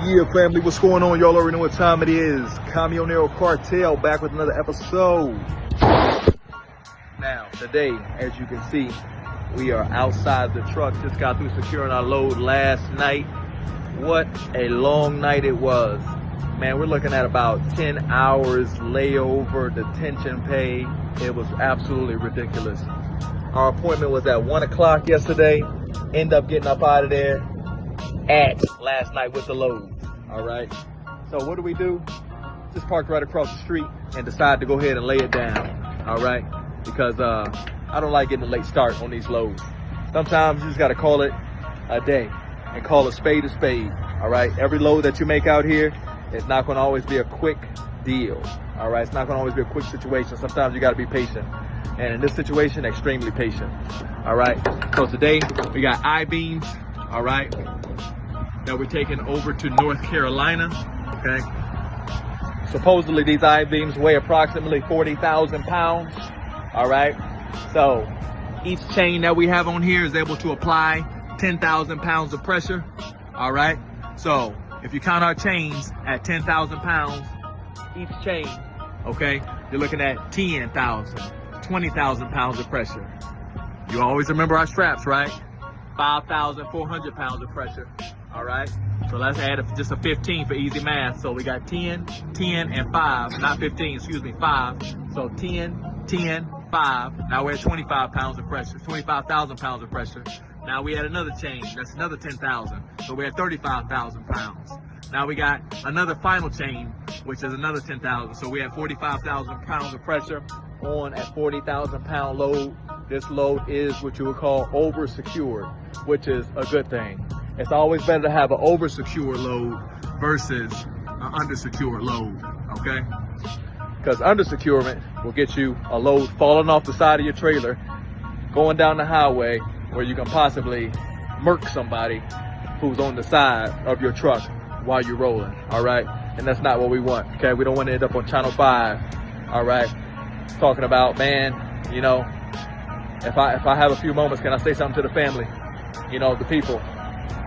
Yeah, family, what's going on? Y'all already know what time it is. Camionero Cartel back with another episode. Now, today, as you can see, we are outside the truck. Just got through securing our load last night. What a long night it was. Man, we're looking at about 10 hours layover, detention pay. It was absolutely ridiculous. Our appointment was at 1 o'clock yesterday. End up getting up out of there at last night with the load. All right. So what do? Just parked right across the street and decided to go ahead and lay it down. All right. Because I don't like getting a late start on these loads. Sometimes you just got to call it a day and call a spade a spade. All right. Every load that you make out here, it's not going to always be a quick deal. All right. It's not going to always be a quick situation. Sometimes you got to be patient. And in this situation, extremely patient. All right. So today we got I-beams. All right. That we're taking over to North Carolina. Okay. Supposedly these I-beams weigh approximately 40,000 pounds. All right. So each chain that we have on here is able to apply 10,000 pounds of pressure. All right. So if you count our chains at 10,000 pounds each chain, okay, you're looking at 10,000, 20,000 pounds of pressure. You always remember our straps, right? 5,400 pounds of pressure. All right. So let's add just a 15 for easy math. So we got 10, 10, and 5. Not 15, excuse me, 5. So 10, 10, 5. Now we're at 25 pounds of pressure, 25,000 pounds of pressure. Now we add another chain. That's another 10,000. So we're at 35,000 pounds. Now we got another final chain, which is another 10,000. So we have 45,000 pounds of pressure on a 40,000 pound load. This load is what you would call over secured, which is a good thing. It's always better to have an over secured load versus an under secured load, okay? Because under securement will get you a load falling off the side of your trailer, going down the highway where you can possibly murk somebody who's on the side of your truck while you're rolling, all right? And that's not what we want, okay? We don't want to end up on Channel 5, all right? Talking about, man, you know, if I have a few moments, can I say something to the family? You know, the people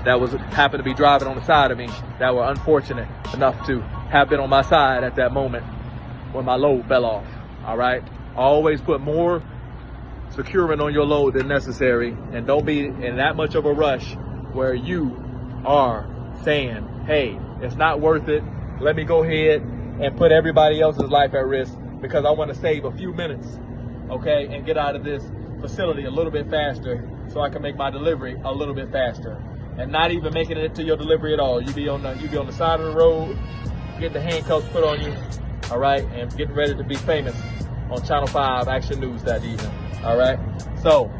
that happened to be driving on the side of me that were unfortunate enough to have been on my side at that moment when my load fell off, all right? Always put more securement on your load than necessary, and don't be in that much of a rush where you are saying, hey, it's not worth it. Let me go ahead and put everybody else's life at risk because I want to save a few minutes, okay, and get out of this facility a little bit faster so I can make my delivery a little bit faster. And not even making it to your delivery at all. You be on the side of the road, get the handcuffs put on you, all right, and getting ready to be famous on Channel 5 Action News that evening, all right? So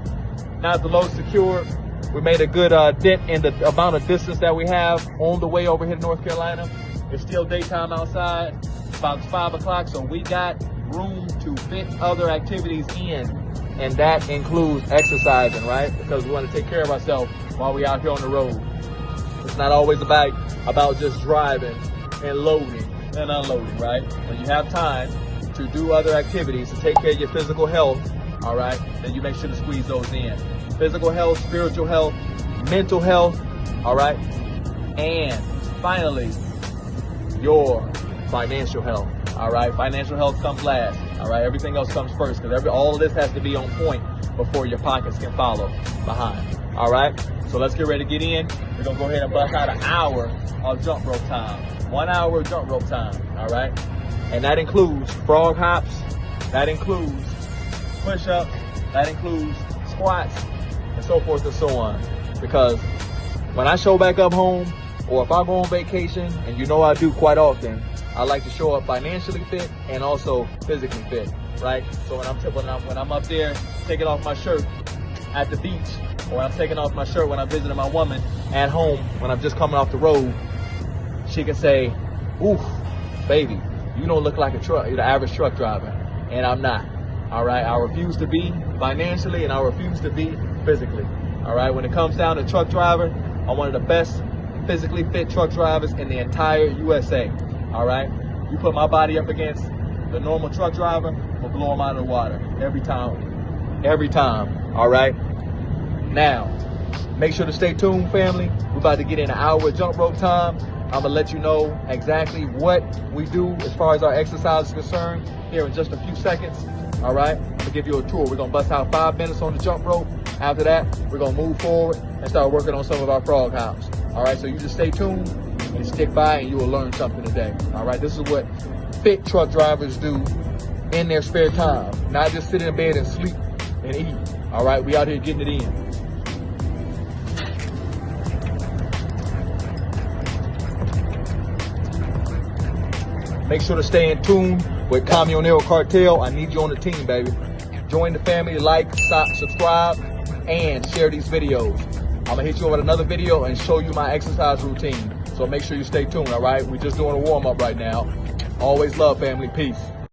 now that the load's secured, we made a good dent in the amount of distance that we have on the way over here to North Carolina. It's still daytime outside, about 5 o'clock, so we got room to fit other activities in, and that includes exercising, right? Because we want to take care of ourselves while we out here on the road. It's not always about just driving and loading and unloading, right? When you have time to do other activities to take care of your physical health, all right, then you make sure to squeeze those in. Physical health, spiritual health, mental health, all right? And finally, your financial health, all right? Financial health comes last, all right? Everything else comes first because all of this has to be on point before your pockets can follow behind, all right? So let's get ready to get in. We're gonna go ahead and bust out an hour of jump rope time. 1 hour of jump rope time, all right? And that includes frog hops, that includes push-ups, that includes squats, and so forth and so on. Because when I show back up home, or if I go on vacation, and you know I do quite often, I like to show up financially fit and also physically fit, right? So when I'm up there taking off my shirt at the beach, or I'm taking off my shirt when I'm visiting my woman at home, when I'm just coming off the road, she can say, oof, baby, you don't look like you're the average truck driver. And I'm not, all right? I refuse to be financially and I refuse to be physically, all right? When it comes down to truck driver, I'm one of the best physically fit truck drivers in the entire USA, all right? You put my body up against the normal truck driver, we'll blow him out of the water every time, all right? Now, make sure to stay tuned, family. We're about to get in an hour of jump rope time. I'm gonna let you know exactly what we do as far as our exercise is concerned here in just a few seconds. All right, I'm gonna give you a tour. We're gonna bust out 5 minutes on the jump rope. After that, we're gonna move forward and start working on some of our frog hops. All right, so you just stay tuned and stick by, and you will learn something today. All right, this is what fit truck drivers do in their spare time, not just sit in bed and sleep and eat. All right, we out here getting it in. Make sure to stay in tune with Camionero Cartel. I need you on the team, baby. Join the family, like, subscribe, and share these videos. I'm gonna hit you with another video and show you my exercise routine. So make sure you stay tuned, all right? We're just doing a warm up right now. Always love, family. Peace.